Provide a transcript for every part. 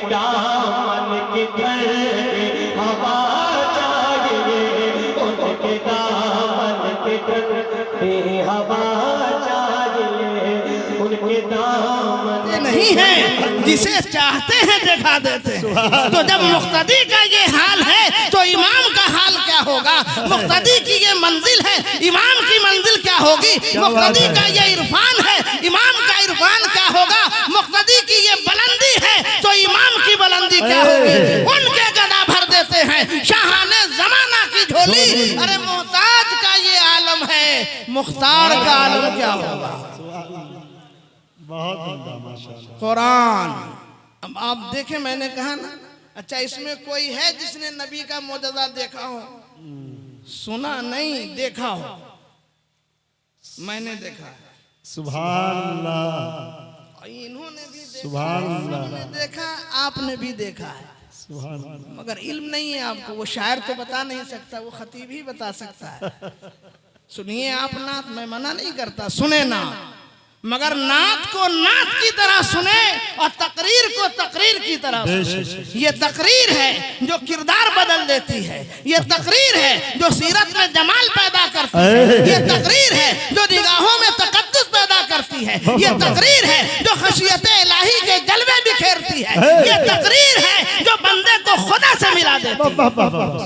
दामन के घर हवा चाहिए, उनके दामन के घर हवा चाहिए, उनके दामन नहीं है जिसे चाहते हैं दिखा देते हैं। तो जब मुक्तदी का ये हाल है तो इमाम का हाल क्या होगा? मुक्तदी की ये मंजिल है, इमाम की मंजिल क्या होगी? मुक्तदी का ये इरफान है, इमाम का इरफान क्या होगा? मुक्तदी की ये बुलंदी है तो इमाम की बुलंदी क्या होगी? उनके गदा भर देते हैं शाहाने जमाना की झोली। अरे मोहताज का ये आलम है, मुख्तार का आलम क्या होगा? कुरान। अब आप देखें, मैंने कहा ना, अच्छा इसमें कोई है जिसने नबी का मोजज़ा देखा हो? सुना नहीं, देखा हो? मैंने देखा है। सुभान अल्लाह। इन्होंने भी देखा, सुभान अल्लाह। इन्होंने देखा, आपने भी देखा है, सुभान अल्लाह। मगर इल्म नहीं है आपको। वो शायर तो बता नहीं सकता, वो खतीब ही बता सकता है। सुनिए आप नात, मैं मना नहीं करता, सुने नात, मगर नात को नात की तरह सुने और तकरीर को तकरीर की तरह सुने। ये तकरीर है जो किरदार बदल देती है, ये तकरीर है जो सीरत में जमाल पैदा करती है, ये तकरीर है जो निगाहों में तकद्दुस पैदा करती है, ये तकरीर है जो खशियत इलाही के जलवे बिखेरती है, ये तकरीर है जो बंदे को खुदा से मिला देती है।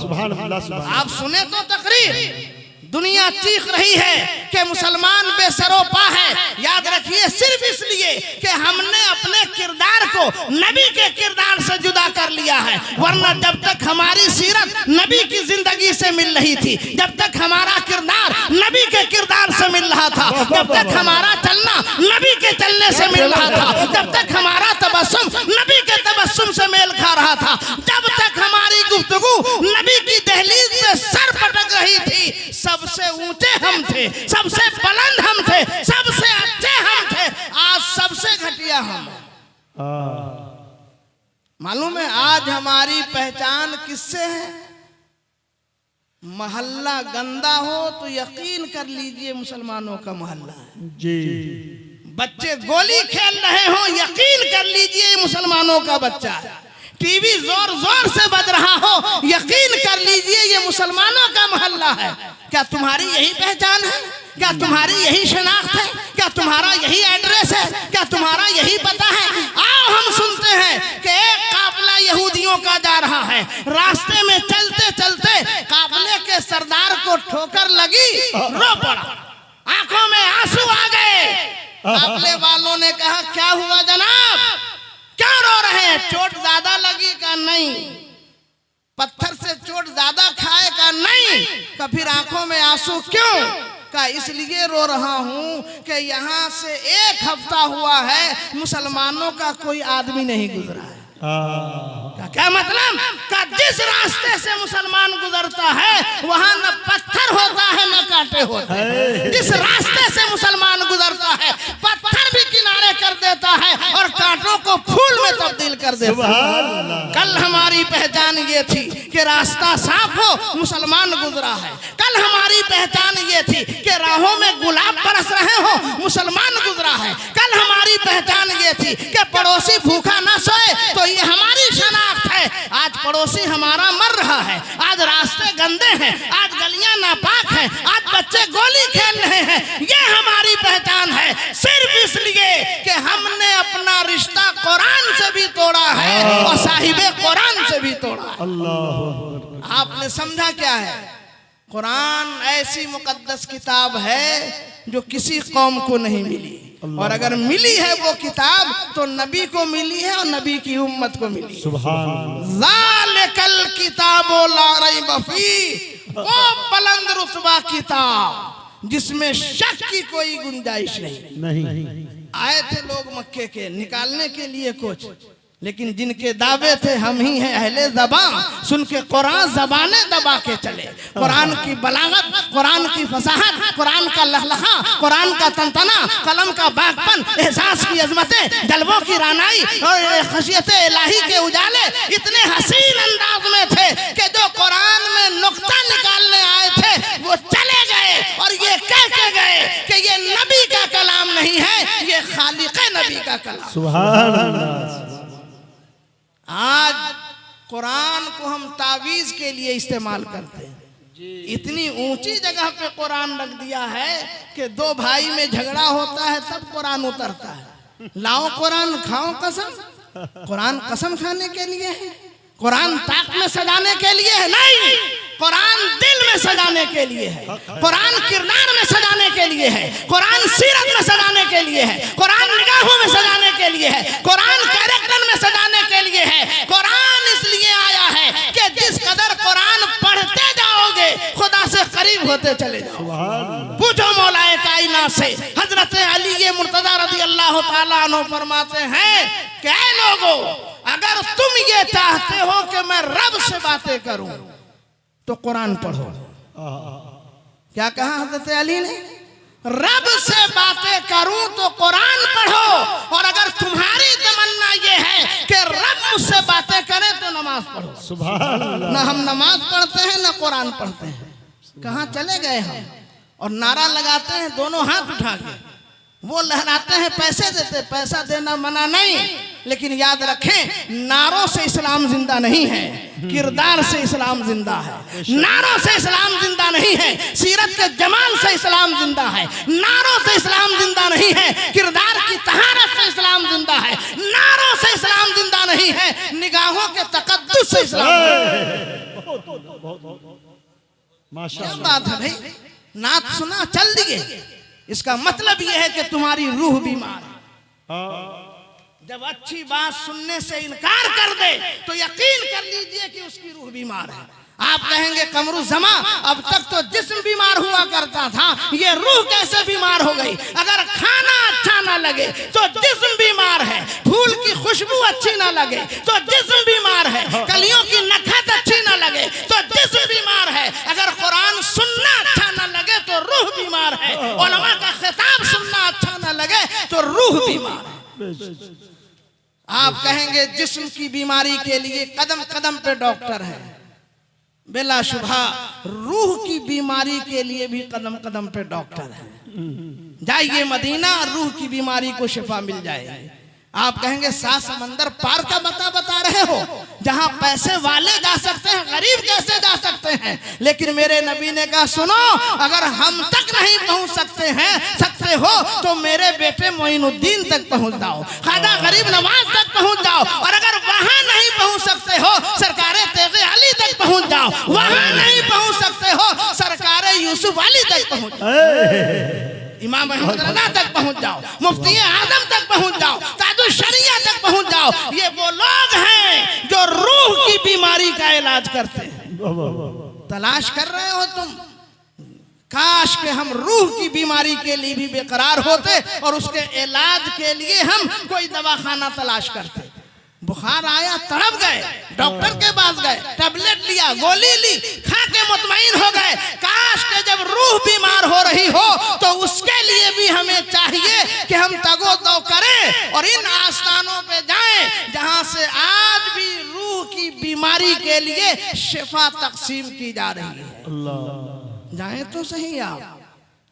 सुभान अल्लाह। आप सुने तो तकरीर। दुनिया चीख रही है कि मुसलमान बेसरोपा है। याद रखिए, सिर्फ इसलिए कि हमने अपने किरदार को नबी के किरदार से जुदा कर लिया है, वरना जब तक हमारी सीरत नबी की जिंदगी से मिल रही थी, जब तक हमारा किरदार नबी के किरदार से मिल रहा था, जब तक हमारा चलना नबी के चलने से मिल रहा था, जब तक हमारा तबस्सुम नबी के तबस्सुम से मेल खा रहा था, जब तक हमारी गुफ्तगू नबी की दहलीज में सर पटक रही थी, सबसे ऊंचे हम थे, सबसे बुलंद हम थे, सबसे अच्छे हम थे। आज सबसे घटिया हम। मालूम है आज हमारी पहचान किससे है? मोहल्ला गंदा हो तो यकीन कर लीजिए मुसलमानों का मोहल्ला है जी। बच्चे गोली खेल रहे हो, यकीन कर लीजिए मुसलमानों का बच्चा है। टीवी जोर जोर से बज रहा हो, यकीन कर लीजिए ये मुसलमानों का मोहल्ला है। क्या तुम्हारी यही पहचान है? क्या तुम्हारी यही शनाख्त है? क्या तुम्हारा यही एड्रेस है? क्या तुम्हारा यही पता है? आओ हम सुनते हैं कि एक काफिला यहूदियों का जा रहा है, रास्ते में चलते चलते काफिले के सरदार को ठोकर लगी, रो पड़ा, आंखों में आंसू आ गए। काफिले वालों ने कहा क्या हुआ जनाब, क्या रो रहे हैं? चोट ज्यादा लगी का? नहीं। पत्थर से चोट ज्यादा खाए का? नहीं। का फिर आंखों में आंसू क्यों? का इसलिए रो रहा हूं कि यहाँ से 1 हफ्ता हुआ है मुसलमानों का कोई आदमी नहीं गुजरा है। क्या मतलब? का जिस रास्ते से मुसलमान गुजरता है वहां न पत्थर होता है न कांटे होते हैं। जिस रास्ते से मुसलमान गुजरता है पत्थर भी किनारे कर देता है और कांटों को फूल में तब्दील कर देता है। कल हमारी पहचान ये थी कि रास्ता साफ हो, मुसलमान गुजरा है। कल हमारी पहचान ये थी कि राहों में गुलाब बरस रहे हो, मुसलमान गुजरा है। कल हमारी पहचान ये थी कि पड़ोसी भूखा ना सोए, तो ये हमारी शनाख्त है। आज पड़ोसी हमारा मर रहा है, आज रास्ते गंदे हैं, आज गलियां नापाक हैं, आज बच्चे गोली खेल रहे हैं, ये हमारी पहचान है। सिर्फ इसलिए कि हमने अपना रिश्ता कुरान से भी तोड़ा है और साहिबे कुरान से भी तोड़ा है। अल्लाह। आपने समझा क्या है? कुरान ऐसी मुकद्दस किताब है जो किसी कौम को नहीं मिली, और अगर मिली है वो किताब तो नबी को मिली है और नबी की उम्मत को मिली। सुभान। ज़ालिकल किताबो ला रैब फीह, वो बुलंद रुतबा किताब जिसमें शक की कोई गुंजाइश नहीं। आए थे लोग मक्के के निकालने के लिए कुछ, लेकिन जिनके दावे थे हम ही हैं अहले ज़बान, सुन के कुरान ज़बाने दबा के चले। कुरान की बलागत, कुरान की फसाहत, कुरान का लहलहा, कुरान का तनतना, कलम का बागपन, एहसास की अजमतें, जलवों की रानाई और खशियत इलाही के उजाले इतने हसीन अंदाज में थे कि जो कुरान में नुक्ता निकालने आए थे वो चले गए और ये कह के गए कि ये नबी का कलाम नहीं है, ये खालिक़ नबी का कलाम। सुभान अल्लाह। कुरान को हम तावीज के लिए इस्तेमाल करते हैं। इतनी ऊंची जगह पे कुरान रख दिया है कि दो भाई में झगड़ा होता है तब कुरान उतरता है। लाओ कुरान खाओ कसम, कुरान कसम खाने के लिए है, कुरान ताक में सजाने के लिए है नहीं, कुरान दिल में सजाने के लिए है, कुरान किरदार में सजाने के लिए है, कुरान सीरत में सजाने के लिए है, कुरान निगाहों में सजाने के लिए है, कुरान कैरेक्टर में सजाने के लिए है। कुरान इसलिए आया है कि जिस कदर कुरान पढ़ते जाओगे खुदा से करीब होते चले जाओ। पूछो मौलाए कायनात से, हजरत अली ये मुर्तजा रज़ी अल्लाह ताला अन्हु फरमाते हैं कि ऐ लोगों, अगर तुम ये चाहते हो कि मैं रब से बातें करूं तो कुरान पढ़ो। क्या कहा हजरत अली ने? रब से बातें करूं तो कुरान पढ़ो, और अगर तुम्हारी तमन्ना ये है कि रब मुझसे बातें करे तो नमाज पढ़ो। सुभान अल्लाह। ना हम नमाज पढ़ते हैं ना कुरान पढ़ते हैं, कहाँ चले गए हम? और नारा लगाते हैं दोनों हाथ उठा के, वो लहराते हैं पैसे देते, पैसा देना मना नहीं, लेकिन याद रखें नारों से इस्लाम जिंदा नहीं है, किरदार से इस्लाम जिंदा है। नारों से इस्लाम जिंदा नहीं है, सीरत के जमाल से इस्लाम जिंदा है। नारों से इस्लाम जिंदा नहीं है, किरदार की तहारत से इस्लाम जिंदा है। नारों से इस्लाम जिंदा नहीं है, निगाहों के तकद्दुस से इस्लाम। क्या बात है भाई, नात सुना चल दिए, इसका मतलब यह है कि तुम्हारी रूह बीमार है। जब अच्छी बात सुनने से इनकार कर दे तो यकीन कर लीजिए कि उसकी रूह बीमार है। आप कहेंगे कमरुज़्ज़मा, अब तक तो जिस्म बीमार हुआ करता था, ये रूह कैसे बीमार हो गई? अगर खाना अच्छा ना लगे तो जिस्म बीमार है, फूल की खुशबू अच्छी ना लगे तो जिस्म बीमार है, कलियों की नखत अच्छी ना लगे तो जिस्म बीमार है, अगर कुरान सुनना अच्छा ना लगे तो रूह बीमार है, उलमा का खिताब सुनना अच्छा ना लगे तो रूह बीमार है। आप कहेंगे जिस्म की बीमारी के लिए कदम कदम पे डॉक्टर है, बिलाशुबहा रूह की बीमारी के लिए भी कदम कदम पे डॉक्टर है। जाइए मदीना, रूह की बीमारी को शिफा मिल जाएगी। आप कहेंगे 7 समंदर पार का बता रहे हो, जहां पैसे वाले जा सकते हैं गरीब कैसे जा सकते हैं? लेकिन मेरे नबी ने कहा सुनो, अगर हम तक नहीं पहुंच सकते हो तो मेरे बेटे मोइनुद्दीन तक पहुंच जाओ, ख्वाजा गरीब नवाज तक पहुंच जाओ, और अगर वहां नहीं पहुंच सकते हो सरकारे तेगे अली तक पहुंच जाओ, वहां नहीं पहुंच सकते हो सरकारे यूसुफ अली तक पहुंच जाओ, इमाम अहमद रज़ा तक पहुंच जाओ, मुफ्ती आजम तक पहुंच जाओ, ताजुल शरिया तक पहुंच जाओ। ये वो लोग हैं जो रूह की बीमारी का इलाज करते हैं। तलाश कर रहे हो तुम, काश के हम रूह की बीमारी के लिए भी बेकरार होते और उसके इलाज के लिए हम कोई दवाखाना तलाश करते। बुखार आया तड़प गए, डॉक्टर के पास गए, टैबलेट लिया, गोली ली, खा के मुतमईन हो गए। काश के जब रूह बीमार हो रही हो तो उसके लिए भी हमें चाहिए कि हम तगो-दो करें और इन आस्थानों पे जाएं जहां से आज भी रूह की बीमारी के लिए शिफा तकसीम की जा रही है। अल्लाह, जाएं तो सही आप।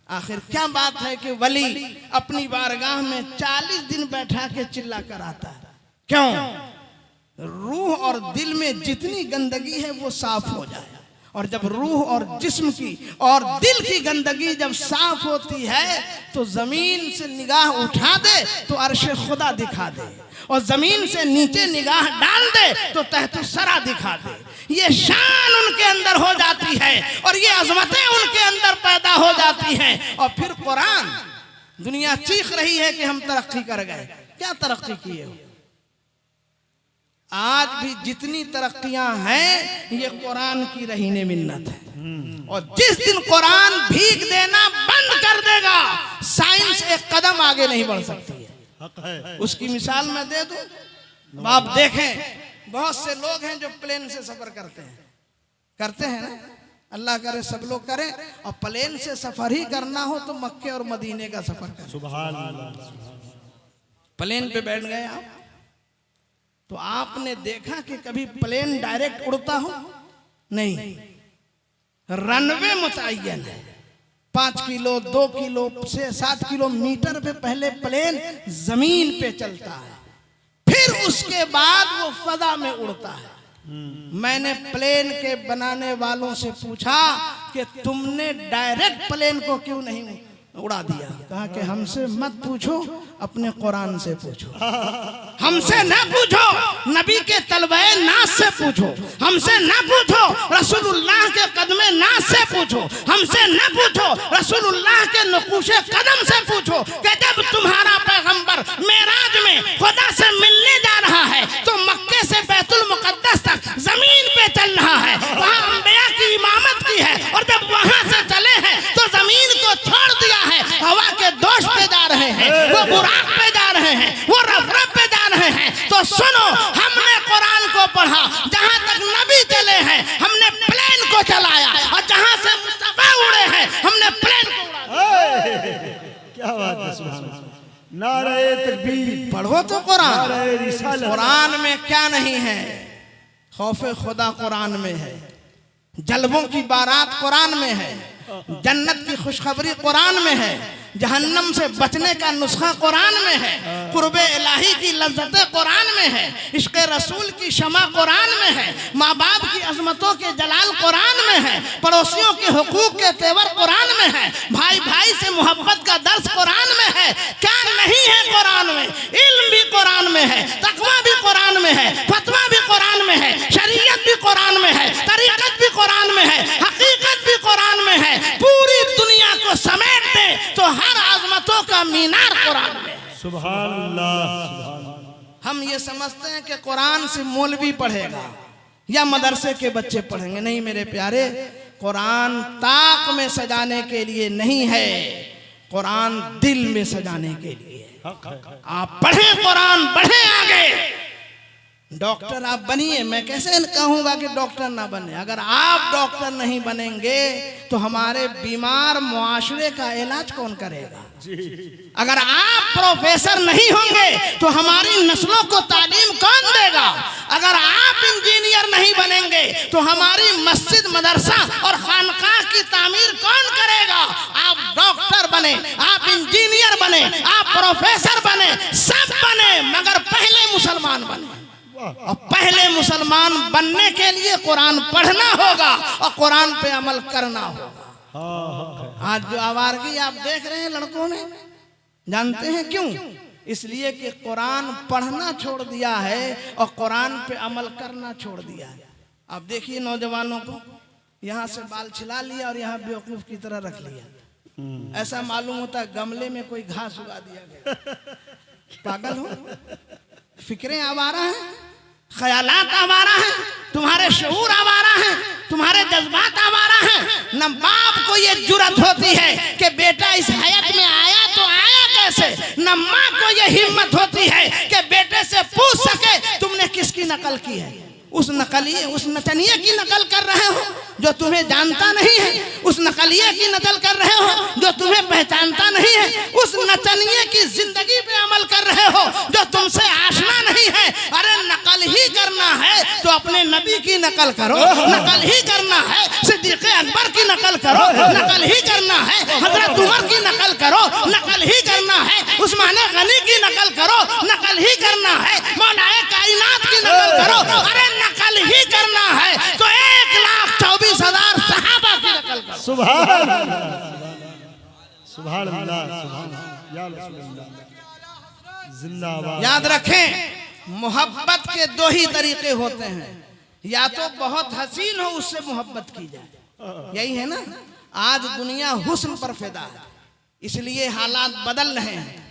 आखिर क्या बात है कि वली अपनी बारगाह में 40 दिन बैठा के चिल्ला कर आता है, क्यों? रूह और दिल में जितनी गंदगी है वो साफ हो जाए, और जब रूह और जिस्म की और दिल की गंदगी जब साफ होती है तो जमीन से निगाह उठा दे तो अर्श खुदा दिखा दे, और जमीन से नीचे निगाह डाल दे तो तहत सरा दिखा दे। ये शान उनके अंदर हो जाती है और ये अजमतें उनके अंदर पैदा हो जाती हैं, और फिर कुरान, दुनिया चीख रही है कि हम तरक्की कर गए। क्या तरक्की किए हो? आज भी जितनी तरक्कियां हैं ये कुरान की रहीने मिन्नत है, और जिस दिन कुरान भीख देना बंद कर देगा साइंस एक कदम आगे नहीं बढ़ सकती है। उसकी मिसाल मैं दे दूं, आप देखें बहुत से लोग हैं जो प्लेन से सफर करते हैं ना, अल्लाह करे सब लोग करें, और प्लेन से सफर ही करना हो तो मक्के और मदीने का सफर करें। सुभान अल्लाह। प्लेन पे बैठ गए आप तो आपने देखा कि कभी प्लेन डायरेक्ट उड़ता हो? नहीं, रनवे मुतय्यन है। 5 किलो 2 किलो से 7 किलोमीटर पे पहले प्लेन जमीन पे चलता है, फिर उसके बाद वो फजा में उड़ता है। मैंने प्लेन के बनाने वालों से पूछा कि तुमने डायरेक्ट प्लेन को क्यों नहीं उड़ा दिया? कहा कि हमसे मत पूछो, अपने कुरान से पूछो। हमसे न पूछो, नबी के तलवाए नाज से पूछो। हमसे न पूछो, रसूलुल्लाह के कदमे नाज से पूछो। हमसे न पूछो, रसूलुल्लाह के नकुशे कदम से पूछो कि जब तुम्हारा पैगंबर मेराज में खुदा से मिलने जा रहा है तो मक्के से बैतुल मुकद्दस तक जमीन पे चल रहा है, वहाँ अंबिया की इमामत की है, और जब वहाँ से चले हैं तो जमीन को छोड़ दिया है, हवा के दोष पे जा रहे हैं, वो बुराक पे जा रहे हैं, वो रफ पे जा रहे हैं। तो सुनो, हमने कुरान को पढ़ा, जहाँ तक नबी चले हैं हमने प्लेन को चलाया, और जहाँ से मुस्तफा उड़े हैं हमने प्लेन को उड़ाया। क्या बात है, सुभान अल्लाह। नारे तकबीर। पढ़ो तो कुरान। नारे रिसालत। कुरान में क्या नहीं है? खौफे खुदा कुरान में है, जलबों की बारात कुरान में है, जन्नत की खुशखबरी कुरान में है, जहन्नम से बचने का नुस्खा कुरान में है, कुर्बे इलाही की लज्जतें कुरान में है, इश्क़ रसूल की शमा कुरान में है, माँ बाप की अजमतों के जलाल कुरान में है, पड़ोसियों के हुकूक के तेवर कुरान में है, भाई भाई से मोहब्बत का दर्स कुरान में है। क्या नहीं है कुरान में? इल्म भी कुरान में है, तकवा भी कुरान में है, फतवा भी कुरान में है, शरीयत भी कुरान में है, तरीक़त भी कुरान में है, हकीकत भी कुरान में है। पूरी दुनिया को समेट दे तो हर आजमतों का मीनार कुरान में है। सुभान अल्लाह। हम ये समझते हैं कि कुरान से मौलवी पढ़ेगा या मदरसे के बच्चे पढ़ेंगे। नहीं मेरे प्यारे, कुरान ताक में सजाने के लिए नहीं है, कुरान दिल में सजाने के लिए है। आप पढ़ें कुरान, बढ़े आगे। डॉक्टर आप बनिए, मैं कैसे कहूँगा कि डॉक्टर ना बने? अगर आप डॉक्टर नहीं बनेंगे तो हमारे बीमार मुआशरे का इलाज कौन करेगा? अगर आप प्रोफेसर नहीं होंगे तो हमारी नस्लों को तालीम कौन देगा? अगर आप इंजीनियर नहीं बनेंगे तो हमारी मस्जिद, मदरसा और खानकाह की तामीर कौन करेगा? आप डॉक्टर बने, आप इंजीनियर बने, आप प्रोफेसर बने, सब बने, मगर पहले मुसलमान बने। और पहले मुसलमान बनने के लिए कुरान पढ़ना होगा और कुरान पे अमल करना होगा। आज जो आवारगी आप देख रहे हैं लड़कों में, जानते हैं क्यों? इसलिए कि कुरान पढ़ना छोड़ दिया है और कुरान पे अमल करना छोड़ दिया है। आप देखिए नौजवानों को, यहाँ से बाल छिला लिया और यहाँ बेवकूफ की तरह रख लिया। ऐसा मालूम होता है गमले में कोई घास उगा दिया गया। पागल हो, फिक्रें आवारा हैं, ख्यालात आवारा हैं, तुम्हारे शऊर आवारा हैं, तुम्हारे जज्बात आवारा हैं। न बाप को ये जुर्रत होती है कि बेटा इस हयात में आया तो आया कैसे, न माँ को ये हिम्मत होती है कि बेटे से पूछ सके तुमने किसकी नकल की है। उस नकलिए, उस नचनिए की नकल कर रहे हो जो तुम्हें जानता नहीं है, उस नकलिए की नकल कर रहे हो जो तुम्हें पहचानता नहीं है, उस नचनिए की जिंदगी पे अमल कर रहे हो जो तुमसे आशना नहीं है। अरे नकल ही करना है तो अपने नबी की नकल करो, नकल ही करना है सिद्दीक़ अकबर की नकल करो, नकल ही करना है हजरत उमर की नकल करो, नकल ही करना है उस्मान गनी की नकल करो, नकल ही करना है मौलाए कायनात की नकल करो। अरे नकल ही करना है तो 1,24,000 सहाबा की नकल करो। सुभान अल्लाह, सुभान अल्लाह, या रसूल अल्लाह, जिंदाबाद। याद रखें, मोहब्बत के दो ही तरीके होते हैं, या तो बहुत हसीन हो उससे मोहब्बत की जाए, यही है ना। आज दुनिया हुस्न पर फिदा है, इसलिए हालात बदल रहे हैं।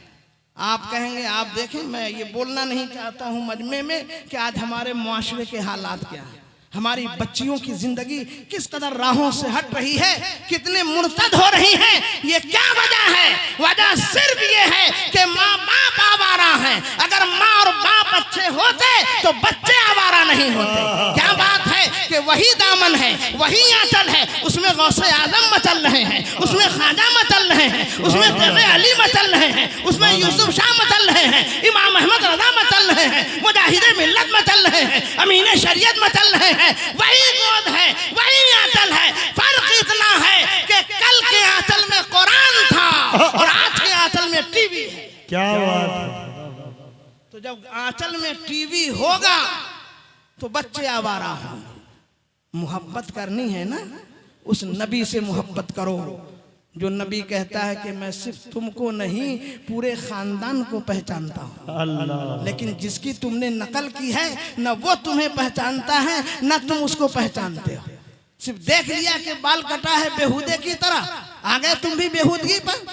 आप कहेंगे, आप देखें, मैं ये बोलना नहीं चाहता हूँ मजमे में कि आज हमारे मुआशरे के हालात क्या हैं, हमारी बच्चियों की जिंदगी किस कदर राहों से हट रही है, कितने मुर्तद हो रही हैं। ये क्या वजह है? वजह सिर्फ ये है कि माँ बाप आवारा हैं। अगर माँ और बाप अच्छे होते तो बच्चे आवारा नहीं होते। क्या बात है कि वही दामन है, वही आंचल है, उसमें गौसे आजम मचल रहे हैं, उसमें ख्वाजा मचल रहे हैं, उसमें तेरे अली मचल रहे हैं, उसमें यूसुफ शाह मचल रहे हैं, इमाम अहमद रजा मचल रहे हैं, मुजाहिदे मिल्लत मचल रहे हैं, अमीने शरीयत मचल रहे हैं। वही गोद है, वही आंचल है। फर्क इतना है कि कल के आंचल में कुरान था और आज के आंचल में टीवी है। क्या बात है। तो जब आंचल में टीवी होगा तो बच्चे आवारा हों। मोहब्बत करनी है ना, उस नबी से मोहब्बत करो जो नबी कहता है कि मैं सिर्फ तुमको नहीं पूरे खानदान को पहचानता हूँ। अल्लाह। लेकिन जिसकी तुमने नकल की है न वो तुम्हें पहचानता है न तुम उसको पहचानते हो। सिर्फ देख लिया कि बाल कटा है बेहूदे की तरह, आ गए तुम भी बेहूदगी पर।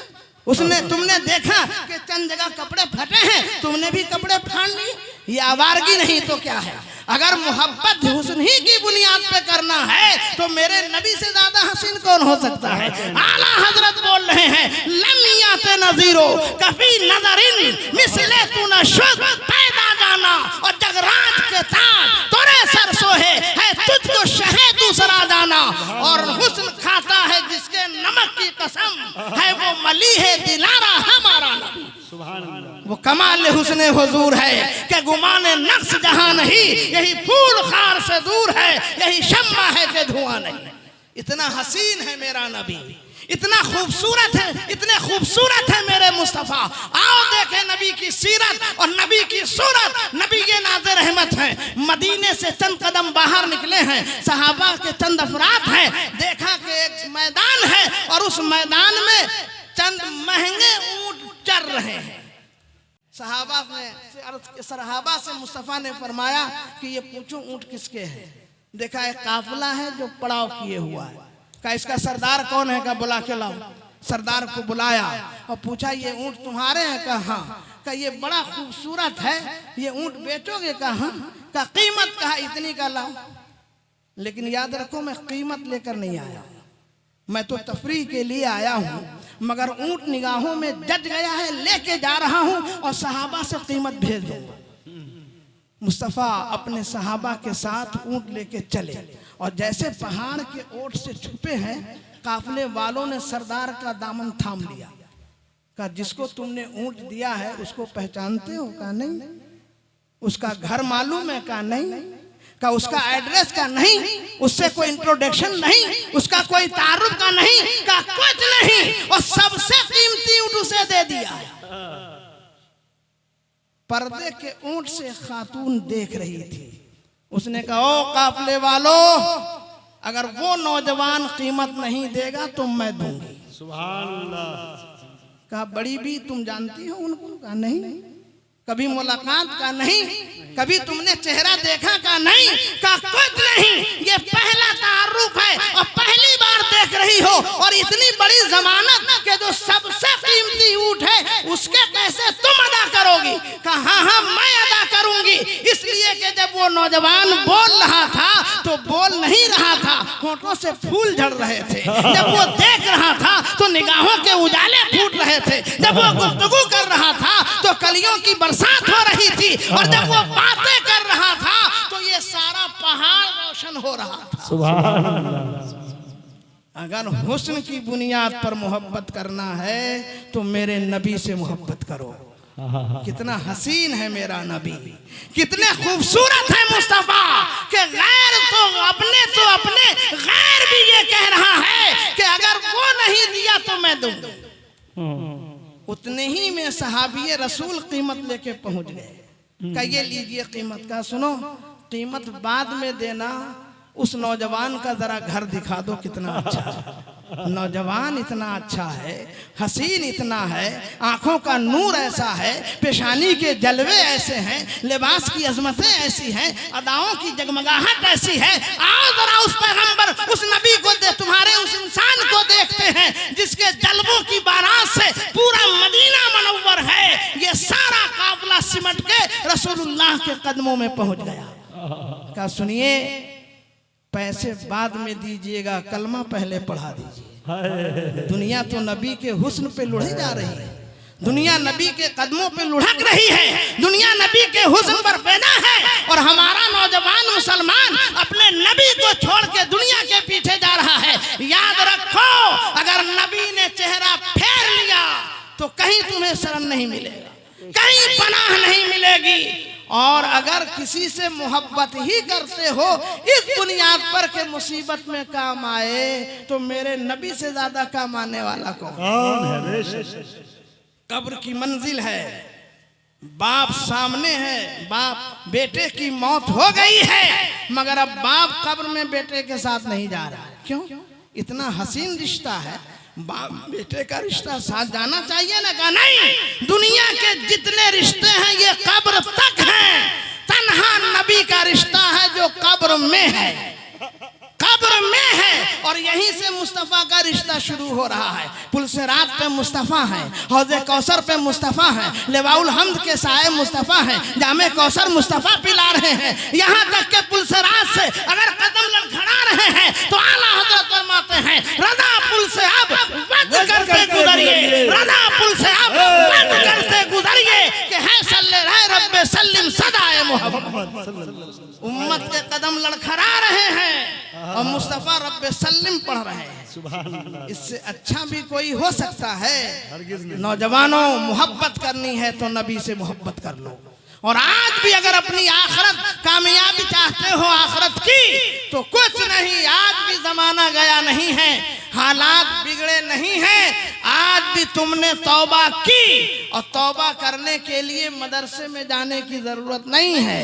उसने तुमने देखा कि चंद जगह कपड़े फटे हैं, तुमने भी कपड़े फाड़ लिए। ये आवारगी नहीं तो क्या है? अगर मोहब्बत हुस्न ही की बुनियाद पे करना है तो मेरे नबी से ज्यादा हसीन कौन हो सकता है? आला हजरत बोल रहे हैं, लमियात नजीरो कभी नजरिन मिसले तू न शुद पैदा जाना और जगराज के ताज तोरे सर सोहे है तुझको शहे दूसरा दाना। और हुस्न खाता है जिसके नमक की कसम है वो मली है दिलारा हमारा नबी। वो कमाल हुस्ने हुजूर है कि गुमाने नक्श जहां नहीं, यही फूल खार से दूर है, यही शम्मा है कि धुआं नहीं। इतना हसीन है मेरा नबी, इतना खूबसूरत है, इतने खूबसूरत है मेरे मुस्तफ़ा। आओ देखें नबी की सीरत और नबी की सूरत। नबी के नाज़े रहमत हैं। मदीने से चंद कदम बाहर निकले हैं, सहाबा के चंद अफराद हैं। देखा कि एक मैदान है और उस मैदान में चंद महंगे ऊंट चर रहे हैं। सहाबा से मुस्तफ़ा ने फरमाया कि ये पूछो ऊंट किसके हैं? देखा एक काफिला है जो पड़ाव किए हुआ है। का इसका सरदार कौन है? का बुला के लाओ। सरदार को बुलाया और पूछा ये ऊंट तुम्हारे हैं? का हाँ। का ये बड़ा खूबसूरत है, ये ऊंट बेचोगे? का हाँ। का कीमत कहा इतनी का लाओ। लेकिन याद रखो मैं कीमत लेकर नहीं आया, मैं तो तफरीह के लिए आया हूँ। मगर ऊंट निगाहों में जज गया है, लेके जा रहा हूँ और सहाबा से कीमत भेज दूंगा। मुस्तफ़ा अपने सहाबा के साथ ऊंट लेके चले और जैसे पहाड़ के ओट से छुपे हैं, काफिले वालों ने सरदार का दामन थाम लिया। कहा जिसको तुमने ऊंट दिया है उसको पहचानते हो? का नहीं। उसका घर मालूम है? का नहीं। का उसका एड्रेस? का नहीं। उससे कोई इंट्रोडक्शन नहीं, उसका कोई तारुफ का नहीं, का कुछ नहीं। और सबसे कीमती ऊंट उसे दे दिया। पर्दे के ऊंट से खातून देख रही थी। उसने कहा ओ काफिले वालों, अगर वो नौजवान कीमत नहीं देगा तो मैं दूंगी। सुभान अल्लाह। कहा बड़ी भी तुम जानती हो उनको? कहा नहीं। कभी मुलाकात? का नहीं। कभी तुमने चेहरा देखा? का नहीं। का कुछ नहीं। ये पहला तारुफ है और पहली बार देख रही हो और इतनी बड़ी जमानत के जो सबसे कीमती ऊंट है उसके पैसे तुम अदा करोगी? कहा हाँ हाँ मैं अदा करूंगी। इसलिए कि जब वो नौजवान बोल रहा था तो बोल नहीं रहा था, होठों से फूल झड़ रहे थे। जब वो देख रहा था तो निगाहों के उजाले फूट रहे थे। जब वो गुफ्तगू कर रहा था तो कलियों की बरसात हो रही थी। और जब वो बातें कर रहा था तो ये सारा पहाड़ रोशन हो रहा था। सुभान अल्लाह। अगर हुस्न की बुनियाद पर मोहब्बत करना है तो मेरे नबी से मोहब्बत करो। कितना हसीन है मेरा नबी, कितने खूबसूरत है मुस्तफा के गैर तो अपने गैर भी ये कह रहा है कि अगर वो नहीं दिया तो मैं दूंगा। उतने ही में सहाबी रसूल कीमत लेके पहुंच गए। का ये लीजिए कीमत। का सुनो, कीमत बाद में देना। उस नौजवान का जरा घर दिखा दो कितना अच्छा है। नौजवान इतना अच्छा है, हसीन इतना है, आंखों का नूर ऐसा है, पेशानी के जलवे ऐसे हैं, लिबास की अजमतें ऐसी हैं, अदाओं की जगमगाहट ऐसी है। आओ जरा उस पैगंबर, उस नबी को तुम्हारे उस इंसान को देखते हैं जिसके जलवों की बारात से पूरा मदीना मनव्वर है। ये सारा काफिला सिमट के रसूलुल्लाह के कदमों में पहुंच गया। क्या सुनिए, पैसे बाद में दीजिएगा, कलमा पहले पढ़ा दीजिए। दुनिया तो नबी के हुस्न पे लुढ़े जा रही है, दुनिया नबी के कदमों पे लुढ़क रही है, दुनिया नबी के हुस्न पर पैदा है। और हमारा नौजवान मुसलमान अपने नबी को छोड़ के दुनिया के पीछे जा रहा है। याद रखो, अगर नबी ने चेहरा फेर लिया तो कहीं तुम्हें शर्म नहीं मिलेगा, कहीं पनाह नहीं मिलेगी। और अगर किसी से मोहब्बत ही करते हो इस बुनियाद पर के मुसीबत में काम आए तो मेरे नबी से ज्यादा काम आने वाला कौन है? कौन है? कब्र की मंजिल है, बाप सामने है, बाप बेटे की मौत हो गई है, मगर अब बाप कब्र में बेटे के साथ नहीं जा रहा। क्यों? इतना हसीन रिश्ता है, बाप बेटे का रिश्ता साथ जाना चाहिए ना। कहा नहीं, दुनिया के जितने रिश्ते हैं ये कब्र तक हैं, तन्हा नबी का रिश्ता है जो कब्र में है, कब्र में है। और यहीं से मुस्तफ़ा का रिश्ता शुरू हो रहा है। पुलसिरात पे मुस्तफ़ा है, हौज़े कौसर पे मुस्तफ़ा है, लेवाउल हम्द के साए मुस्तफ़ा है, जामे कौसर मुस्तफ़ा पिला रहे हैं। यहाँ तक के पुलसिरात से अगर कदम लड़खड़ा रहे हैं तो आला हज़रत फरमाते हैं रज़ा पुल से अब वक्त करते गुजरिए, रज़ा पुल से अब वक्त करते गुजरिए कि है सल्ले रहे रब्बे सल्लिम सदाए मोहब्बत। उम्मत के कदम लड़खड़ा रहे हैं और मुस्तफ़ा रब्बे सल्लिम पढ़ रहे हैं। इससे अच्छा भी कोई हो सकता है? नौजवानों, मोहब्बत करनी है तो नबी से मोहब्बत कर लो। और आज भी अगर अपनी आखिरत कामयाबी चाहते हो आखिरत की, तो कुछ नहीं, आज भी जमाना गया नहीं है, हालात बिगड़े नहीं हैं। आज भी तुमने तौबा की, और तौबा करने के लिए मदरसे में जाने की जरूरत नहीं है,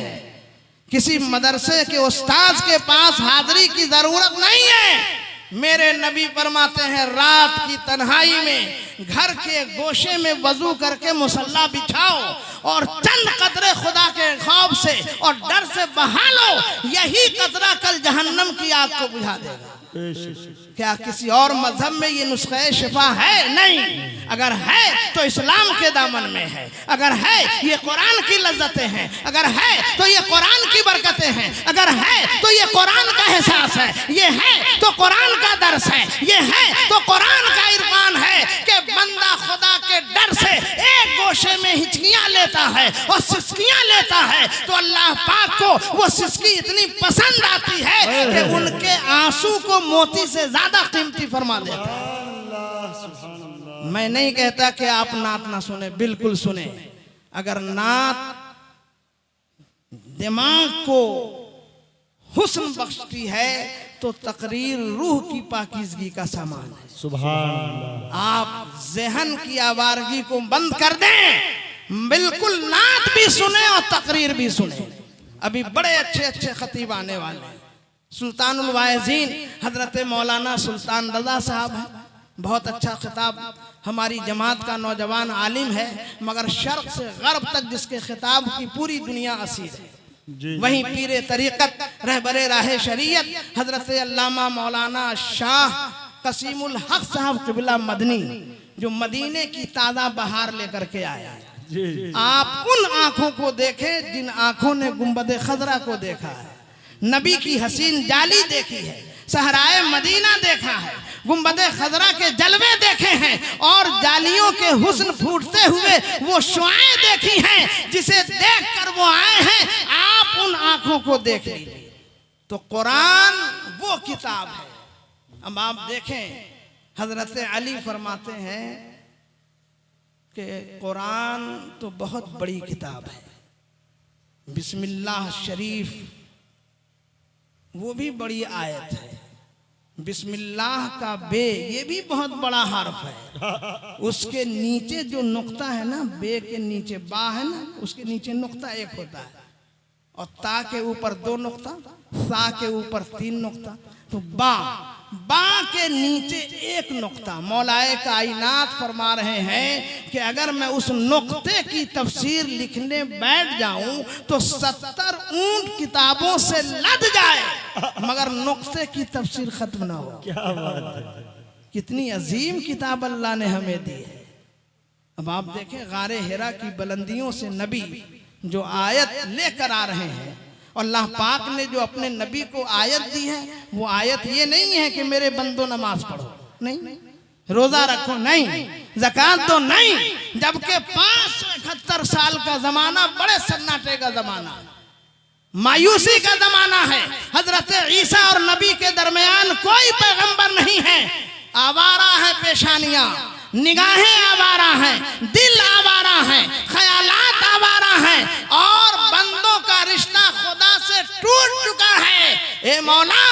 किसी मदरसे के उस्ताद के पास हाजिरी की जरूरत नहीं है। मेरे नबी फरमाते हैं रात की तन्हाई में घर के गोशे में वजू करके मुसल्ला बिछाओ और चंद कतरे खुदा के खौफ से और डर से बहा लो, यही कतरा कल जहन्नम की आग को बुझा देगा। क्या किसी और मजहब में ये नुस्खे शिफा है? नहीं। अगर है तो इस्लाम के दामन में है, अगर है ये कुरान की लज्जतें हैं, अगर है तो ये कुरान की बरकतें हैं, अगर है तो ये कुरान का एहसास है, ये है तो कुरान का दर्स है, ये है तो कुरान का इरफान है कि बंदा खुदा के डर से एक गोशे में हिचकियां लेता है और सिसकियां लेता है तो अल्लाह पाक को वो सिसकी इतनी पसंद आती है कि उनके आंसू को मोती से ज्यादा कीमती फरमा देता है। मैं नहीं कहता कि आप नात ना सुने, बिल्कुल सुने। अगर नात दिमाग को हुस्न बख्शती है तो तकरीर रूह की पाकीज़गी का सामान है। सुभान अल्लाह। आप ज़हन की आवारगी को बंद कर दें, बिल्कुल नात भी सुने और तकरीर भी सुने। अभी बड़े अच्छे अच्छे खतीब आने वाले हैं। सुल्तानुल वाइज़ीन हजरत मौलाना सुल्तान रज़ा साहब है, बहुत अच्छा खिताब, हमारी जमात का नौजवान आलिम है, मगर शर्क से गर्ब तक जिसके खिताब की पूरी दुनिया असीर है। वहीं पीरे तरीक़त रहबरे राहे शरीयत हजरत अल्लामा मौलाना शाह कसीमुल हक साहब क़िबला मदनी, जो मदीने की ताज़ा बहार लेकर के आया है। आप उन आँखों को देखें जिन आँखों ने गुंबद खजरा को देखा है, नबी की हसीन जाली देखी है, सहराए मदीना देखा है, गुंबद खजरा के जलवे देखे हैं और जालियों के हुस्न फूटते हुए वो शुआएं देखी हैं जिसे देखकर वो आए हैं। आप उन आंखों को देख लीजिए तो कुरान वो किताब है। अब आप देखें, हजरत अली फरमाते हैं कि कुरान तो बहुत बड़ी किताब है, बिस्मिल्लाह शरीफ वो भी बड़ी आयत है, बिस्मिल्लाह का बे ये भी बहुत बड़ा हर्फ है, उसके नीचे जो नुक्ता है ना, बे के नीचे बा है ना, उसके नीचे नुक्ता एक होता है, और ता के ऊपर 2 नुक्ता, सा के ऊपर 3 नुक्ता, तो बा के नीचे 1 नुक्ता। मौलाए कायनात फरमा रहे हैं कि अगर मैं उस नुक्ते की तफसीर लिखने बैठ जाऊं तो 70 ऊंट किताबों से लद जाए मगर नुक्ते की तफसीर खत्म ना हो। क्या बात है, कितनी अजीम किताब अल्लाह ने हमें दी है। अब आप देखें, गारे हिरा की बुलंदियों से नबी जो आयत लेकर आ रहे हैं, अल्लाह पाक ने जो अपने नबी को आयत दी है, वो आयत ये नहीं है कि मेरे बंदो नमाज पढ़ो, नहीं, रोजा रखो, नहीं, ज़कात दो, नहीं, जबकि 571 साल का जमाना बड़े सन्नाटे का जमाना, मायूसी का जमाना है। हजरत ईसा और नबी के दरमियान कोई पैगंबर नहीं है। आवारा है पेशानियां, निगाहें आवारा हैं, दिल आवारा हैं, ख्यालात आवारा हैं और बंदों का रिश्ता खुदा से टूट चुका है। ए मौला,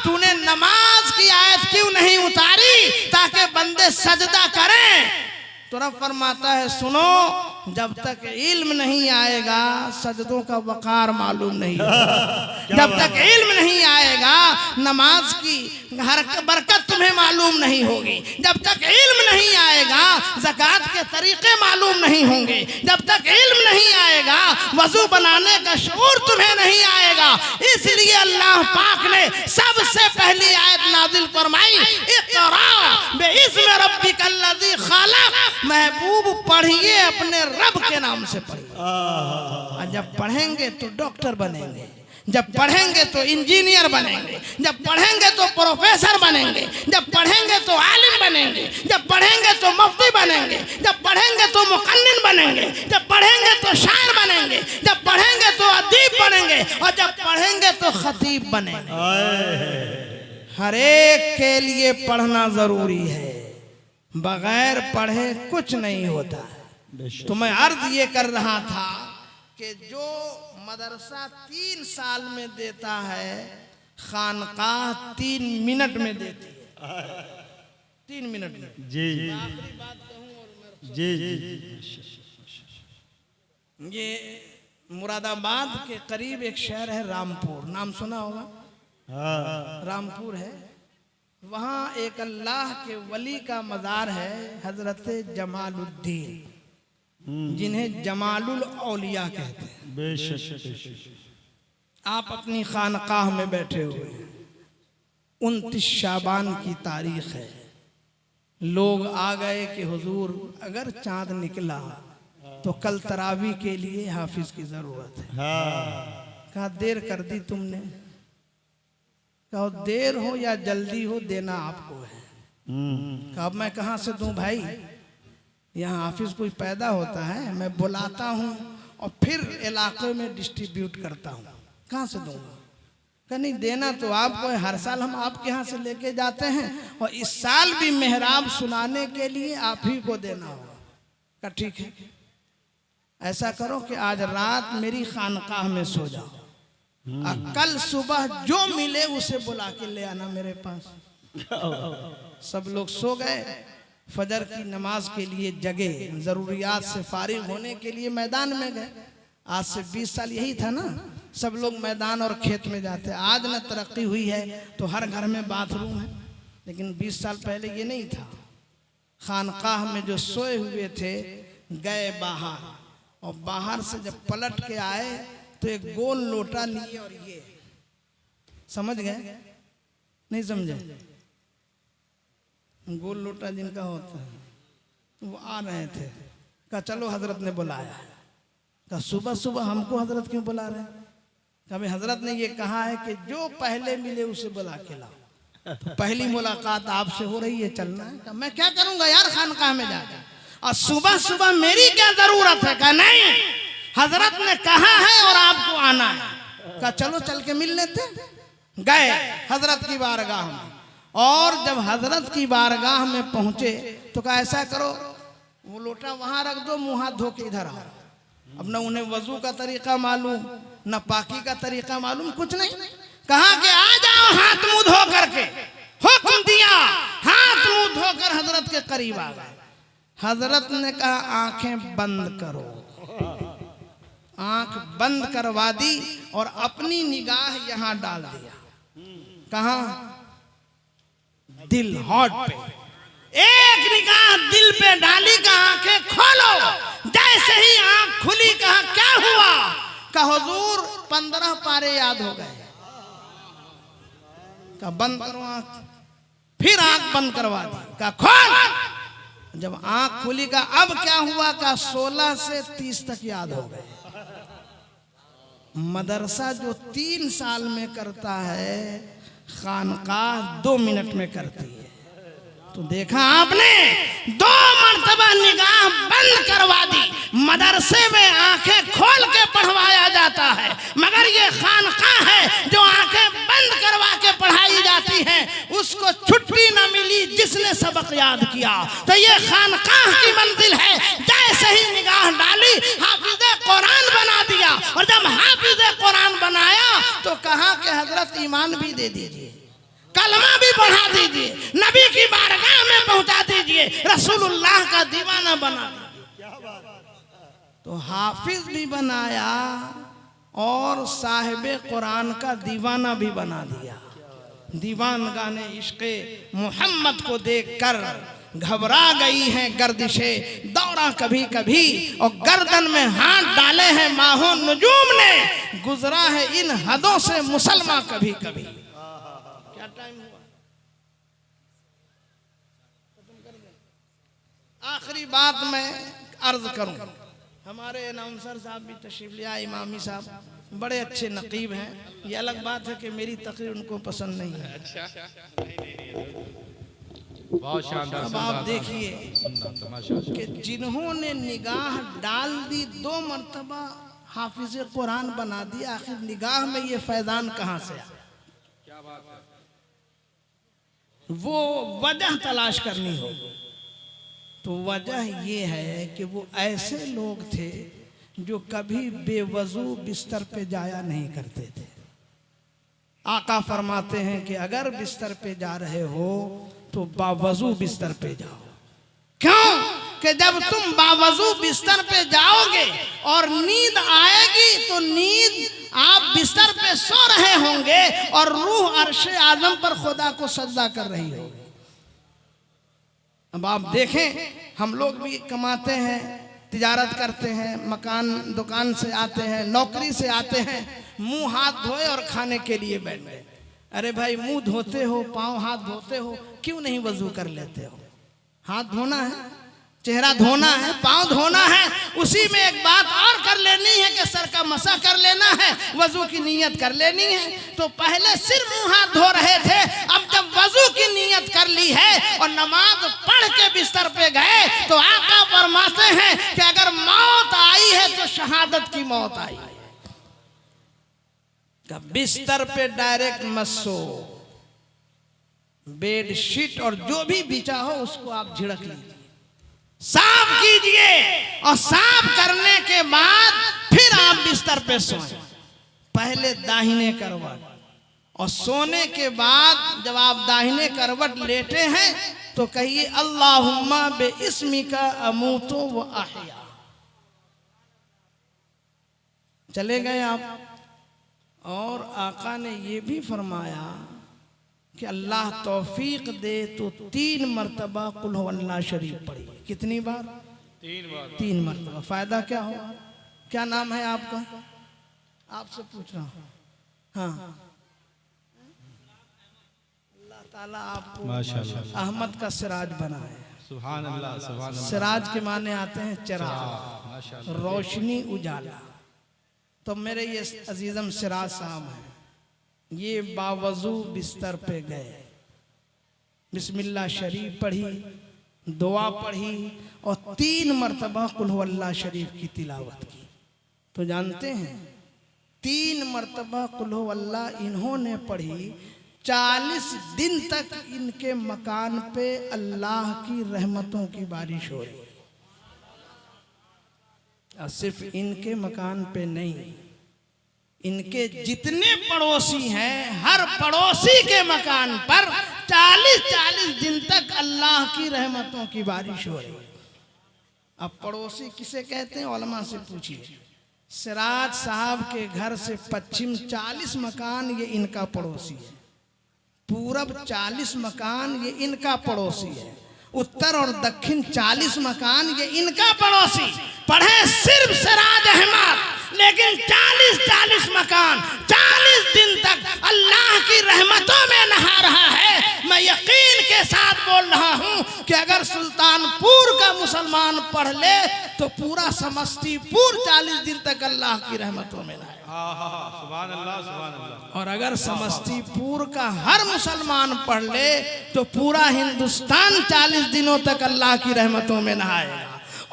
तूने नमाज की आयत क्यों नहीं उतारी ताकि बंदे सजदा करें? तो रब फरमाता है सुनो, जब तक इल्म नहीं आएगा सजदों का वकार मालूम नहीं होगा। जब तक इल्म नहीं आएगा नमाज की हर बरकत तुम्हें मालूम नहीं होगी। जब तक इल्म नहीं आएगा ज़कात के तरीके मालूम नहीं होंगे। जब तक इल्म नहीं आएगा वज़ू बनाने का शऊर तुम्हें नहीं आएगा। इसलिए अल्लाह पाक ने सबसे पहली आयत नाजिल फरमाई, इक़रा बिइस्मि रब्बिकल्लज़ी खलक़। महबूब पढ़िए अपने रब के नाम से पढ़िए। और जब पढ़ेंगे तो डॉक्टर बनेंगे, जब पढ़ेंगे तो इंजीनियर बनेंगे, जब पढ़ेंगे तो प्रोफेसर बनेंगे, जब पढ़ेंगे तो आलिम बनेंगे, जब पढ़ेंगे तो मुफ्ती बनेंगे, जब पढ़ेंगे तो मुक़न्निन बनेंगे, जब पढ़ेंगे तो शायर बनेंगे, जब पढ़ेंगे तो अदीब बनेंगे, और जब पढ़ेंगे तो खतीब बनेंगे। हर एक के लिए पढ़ना जरूरी है, बगैर पढ़े कुछ नहीं होता। तो मैं अर्ज ये कर रहा था कि जो मदरसा 3 साल में देता है खानकाह 3 मिनट में देती है। 3 मिनट में जी आखिरी बात कहूं और जी ये मुरादाबाद के करीब एक शहर है रामपुर, नाम सुना होगा। हाँ रामपुर है, वहाँ एक अल्लाह के वली का मज़ार है, हजरत जमालुद्दीन, जिन्हें जमालुल औलिया कहते हैं। बेशक आप अपनी खानकाह में बैठे हुए, 29 शाबान की तारीख है। लोग आ गए कि हुजूर अगर चांद निकला तो कल तरावी के लिए हाफिज की जरूरत है। कहा देर कर दी तुमने, कहा देर हो या जल्दी हो देना आपको है। कहा अब मैं कहाँ से दूं भाई, यहाँ हाफिज कोई पैदा होता है, मैं बुलाता हूँ और फिर इलाके में डिस्ट्रीब्यूट करता हूँ, कहाँ से दूंगा। कहा नहीं देना तो आपको है, हर साल हम आपके यहाँ से लेके जाते हैं और इस साल भी मेहराब सुनाने के लिए आप ही को देना होगा। कहा ठीक है, ऐसा करो कि आज रात मेरी खानकाह में सो जाओ, कल सुबह जो मिले उसे बुला के ले आना मेरे पास। सब लोग सो गए, फजर की नमाज के लिए जगे, जरूरियात से फारिग होने के लिए मैदान में गए। आज से 20 साल यही था ना, सब लोग मैदान और खेत में जाते। आज न तरक्की हुई है तो हर घर में बाथरूम है, लेकिन 20 साल पहले ये नहीं था। खानकाह में जो सोए हुए थे गए बाहर, और बाहर से जब पलट के आए तो एक गोल लोटा लिए, और ये समझ गए नहीं समझे, गोल लोटा जिनका होता है वो आ रहे थे। कहा चलो हजरत ने बुलाया। कहा सुबह सुबह हमको हजरत क्यों बुला रहे हैं। कहा भाई हजरत ने ये कहा है कि जो पहले मिले उसे बुला के लाओ, तो पहली मुलाकात आपसे हो रही है, चलना है। कहा मैं क्या करूंगा यार खानकाह में जाकर, और सुबह सुबह मेरी क्या जरूरत है। कहा नहीं, हजरत ने कहा है और आपको आना है। कहा चलो चल के मिल लेते। गए हजरत की बारगाह में, और जब हजरत की बारगाह में पहुंचे तो कहा ऐसा करो वो लोटा वहां रख दो, मुंह हाथ धो के इधर आओ। अब न उन्हें वजू का तरीका मालूम, न पाकी का तरीका मालूम, कुछ नहीं। कहा कि आ जाओ हाथ मुंह धो करके, हुक्म दिया, हाथ मुंह धोकर हजरत के करीब आ गए। हजरत ने कहा आंखें बंद करो, आंख बंद करवा दी और अपनी निगाह यहां डाल दिया। कहां, दिल, हॉट पे एक निगाह दिल पे डाली। कहा आंखें खोलो। जैसे ही आंख खुली कहा क्या हुआ। कहा हुजूर 15 पारे याद हो गए। कहा बंद करो आंख, फिर आंख बंद करवा दी। कहा खोल। जब आंख खुली का अब क्या हुआ। कहा 16 से 30 तक याद हो गए। मदरसा जो 3 साल में करता है खानकाह 2 मिनट में करती है। तो देखा आपने, 2 मर्तबा निगाह बंद करवा दी। मदरसे में आंखें खोल के पढ़वाया जाता है, मगर ये खानकाह है जो आंखें बंद करवा के पढ़ाई जाती है। उसको छुट्टी न मिली जिसने सबक याद किया। तो ये खानकाह की मंजिल है। जैसे ही निगाह डाली हाफिज़े कुरान बना दिया, और जब हाफिज़े कुरान बनाया तो कहा कि हजरत ईमान भी दे दीजिए। कलमा भी बढ़ा दीजिए, नबी की बारगाह में पहुंचा दीजिए, रसूलुल्लाह का दीवाना बना दीजिए। तो हाफिज भी बनाया और साहिब कुरान का दीवाना भी बना दिया। दीवान गाने इश्क़े मोहम्मद को देखकर घबरा गई हैं गर्दिशें दौरा कभी कभी, और गर्दन में हाथ डाले हैं माहो नजूम ने, गुजरा है इन हदों से मुसलमान कभी कभी। क्या टाइम हुआ? आखिरी बात मैं अर्ज करूं, हमारे अनाउंसर साहब भी तशरीफ लिया, इमामी साहब बड़े अच्छे नकीब हैं। ये अलग बात है कि मेरी तकरीर उनको पसंद नहीं है। बहुत शानदार। अब आप देखिए कि जिन्होंने निगाह डाल दी 2 मरतबा हाफिज कुरान बना दिया, आखिर निगाह में ये फैजान कहाँ से आया? क्या बात है। वो वजह तलाश करनी होगी। तो वजह ये है कि वो ऐसे लोग थे जो कभी बेवजू बिस्तर पे जाया नहीं करते थे। आका फरमाते हैं कि अगर बिस्तर पे जा रहे हो तो बावजू बिस्तर पे जाओ। क्यों? कि जब तुम बावजू बिस्तर पे जाओगे और नींद आएगी तो नींद आप बिस्तर पे सो रहे होंगे और रूह अर्श आज़म पर खुदा को सजदा कर रही होगी। अब आप देखें, हम लोग भी कमाते हैं, तिजारत करते हैं, मकान दुकान से आते हैं, नौकरी से आते हैं, मुंह हाथ धोए और खाने के लिए बैठ गए। अरे भाई, मुंह धोते हो, पाँव हाथ धोते हो, क्यों नहीं वजू कर लेते हो? हाथ धोना है, चेहरा धोना है, पाँव धोना है, उसी में एक बात और कर लेनी है कि सर का मसा कर लेना है, वजू की नीयत कर लेनी है। तो पहले सिर्फ मुंह हाथ धो रहे थे, अब जब वजू की नीयत कर ली है और नमाज पढ़ के बिस्तर पे गए तो आका फरमाते हैं कि अगर मौत आई है तो शहादत की मौत आई है। बिस्तर पे डायरेक्ट मत सो, बेड शीट और जो भी बिछा हो उसको आप झिड़क लीजिए, साफ कीजिए, और साफ करने के बाद फिर आप बिस्तर पे सोएं। पहले दाहिने करवट, और सोने के बाद जब आप दाहिने करवट लेटे हैं तो कहिए अल्लाहुम्मा बेइस्मिका अमूतु व अहया। चले गए आप। और आका ने ये भी फरमाया कि अल्लाह तौफीक दे तो 3 मरतबा कुल हुवल्लाह शरीफ पढ़िए। कितनी बार? 3 बार। 3 मरतबा। फायदा क्या होगा? क्या नाम है आपका? आपसे पूछ रहा हूँ। हाँ, अल्लाह ताला आपको माशाअल्लाह अहमद का सिराज बनाए। सुभान अल्लाह, सुभान अल्लाह। सिराज के माने आते हैं चिराग, माशाअल्लाह। रोशनी, उजाला। तो मेरे ये अजीजम सिराज साहब हैं, ये बावजू बिस्तर पे गए, बिस्मिल्लाह शरीफ पढ़ी, दुआ पढ़ी और 3 मरतबा कुल हुवल्लाह शरीफ की तिलावत की। तो जानते हैं 3 मरतबा कुल हुवल्लाह इन्होंने पढ़ी, 40 दिन तक इनके मकान पे अल्लाह की रहमतों की बारिश हो रही। और सिर्फ इनके मकान पे नहीं, इनके जितने पड़ोसी हैं हर पड़ोसी के मकान पर 40-40 दिन तक अल्लाह की रहमतों की बारिश हो रही है। अब पड़ोसी किसे कहते हैं? उलमा से पूछिए। सिराज साहब के घर से पश्चिम 40 मकान ये इनका पड़ोसी है, पूरब 40 मकान ये इनका पड़ोसी है, उत्तर और दक्षिण 40 मकान ये इनका पड़ोसी। पढ़े सिर्फ सिराज अहमद, लेकिन 40-40 मकान 40 दिन तक अल्लाह की रहमतों में नहा रहा है। मैं यकीन के साथ बोल रहा हूँ कि अगर सुल्तानपुर का मुसलमान पढ़ ले तो पूरा समस्तीपुर 40 दिन तक अल्लाह की रहमतों में नहाए। सुभान अल्लाह, सुभान अल्लाह। और अगर समस्तीपुर का हर मुसलमान पढ़ ले तो पूरा हिंदुस्तान 40 दिनों तक अल्लाह की रहमतों में नहाएगा।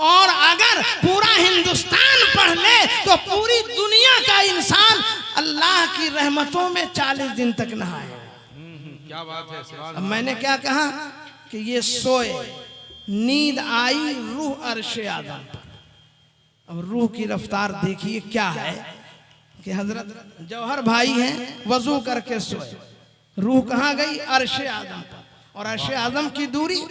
और अगर पूरा हिंदुस्तान पढ़ ले तो पूरी दुनिया का इंसान अल्लाह की रहमतों में 40 दिन तक नहाएगा। क्या बात है, सुभान अब मैंने क्या कहा कि ये सोए, नींद आई, रूह अर्शे आज़म पर। अब रूह की रफ्तार देखिए क्या है कि हजरत जौहर भाई हैं, वजू करके सोए, रूह कहाँ गई? अर्शे आजम पर। और अर्शे आजम की दूरी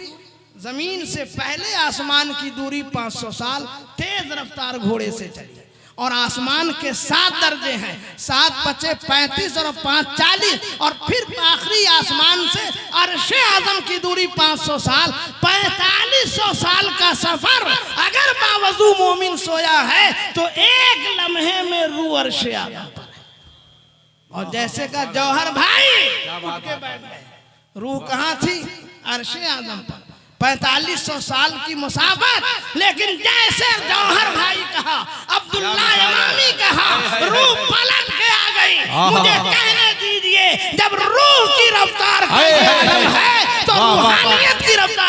जमीन से पहले आसमान की दूरी 500 साल तेज रफ्तार घोड़े से चली। और आसमान के 7 दर्जे हैं, 7 × 5 = 35 और 5 × 40। और फिर आखिरी आसमान से अर्शे आजम की दूरी 500 साल, 4500 साल का सफर। अगर बावजू मोमिन सोया है तो एक लम्हे में रूह अर्शे आजम पर है। और जैसे का जौहर भाई उठ के बैठ गए, रूह कहाँ थी? अर्शे आजम पर। 4500 साल की मुसाफत, लेकिन जैसे जौहर भाई कहा, अब्दुल्ला इमामी कहा, रूह पलट के आ गई। मुझे कहने दीजिए, जब रूह की रफ्तार है तो रूहानियत की रफ्तार।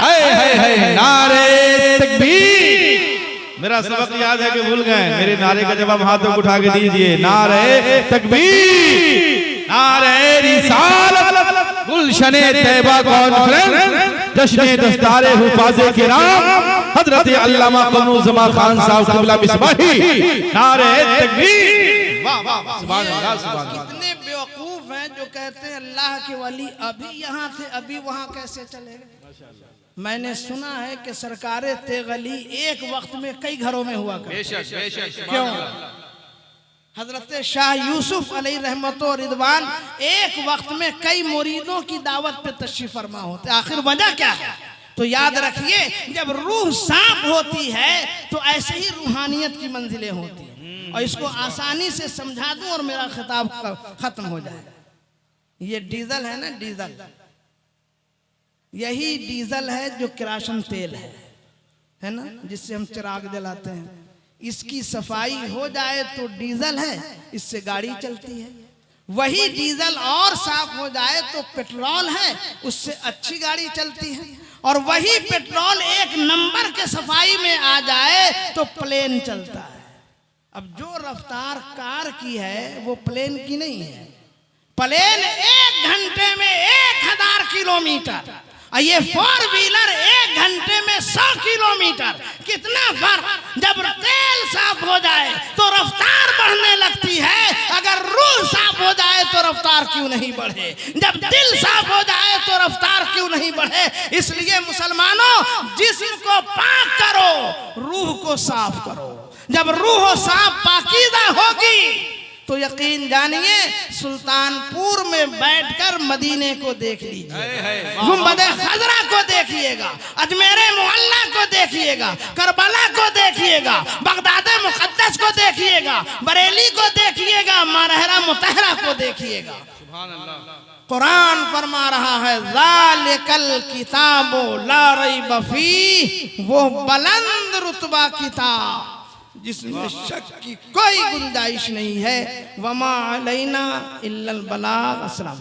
नारे तकबीर। मेरा सबक याद है कि भूल गए, मेरे नारे का जवाब हाथों उठा के दीजिए। नारे तकबीर, नारे रिसालत, गुलशने तैयबा कॉन्फ्रेंस, जश्ने दस्तारे हुफाज़े किराम, हज़रत अल्लामा क़मरुज़्ज़मा खान साहब क़िबला मिसबाही। नारे तकबीर। वाह वाह, सुभान अल्लाह, सुभान अल्लाह। कितने बेवकूफ हैं जो कहते हैं अल्लाह के वली अभी यहाँ थे, अभी वहाँ कैसे चले गए। मैंने सुना है कि सरकारे तेगली एक वक्त में कई घरों में हुआ करती। क्यों? हजरत शाह यूसुफ अलैहि रहमतो रिदवान एक वक्त में कई मुरीदों की दावत पे तशरीफ फरमा होते। आखिर वजह क्या है? तो याद रखिए, जब रूह साफ होती है तो ऐसे ही रूहानियत की मंजिलें होती हैं। और इसको आसानी से समझा दूं और मेरा खिताब खत्म हो जाए। ये डीजल है ना, डीजल, यही डीजल है जो किरासन तेल है ना, जिससे हम चिराग जलाते हैं। इसकी सफाई हो जाए तो डीजल है, इससे गाड़ी चलती है। वही डीजल और साफ हो जाए तो पेट्रोल है, उससे अच्छी गाड़ी चलती है। और वही पेट्रोल एक नंबर के सफाई में आ जाए तो प्लेन चलता है। अब जो रफ्तार कार की है वो प्लेन की नहीं है। प्लेन 1 घंटे में 1000 किलोमीटर, और ये 4 व्हीलर 1 घंटे में 100 किलोमीटर। कितना फर्क। जब तेल साफ हो जाए तो रफ्तार बढ़ने लगती है, अगर रूह साफ हो जाए तो रफ्तार क्यों नहीं बढ़े? जब दिल साफ हो जाए तो रफ्तार क्यों नहीं बढ़े? इसलिए मुसलमानों, जिस्म को पाक करो, रूह को साफ करो। जब रूह साफ पाकीज़ा होगी तो यकीन जानिए सुल्तानपुर में बैठकर मदीने को देख लीजिए, गुंबदे खजरा को देखिएगा, अजमेरे मोहल्ला को देखिएगा, करबला को देखिएगा, बगदाद मुकद्दस को देखिएगा, बरेली को देखिएगा, मारहरा मुतहरा को देखिएगा। कुरान फरमा रहा है, ज़ालिकल किताबो ला रैब फीह, वो बुलंद रुतबा किताब जिसमें शक की कोई गुंजाइश नहीं है। वमा अलैना इल्लल बलाग। अस्सलाम।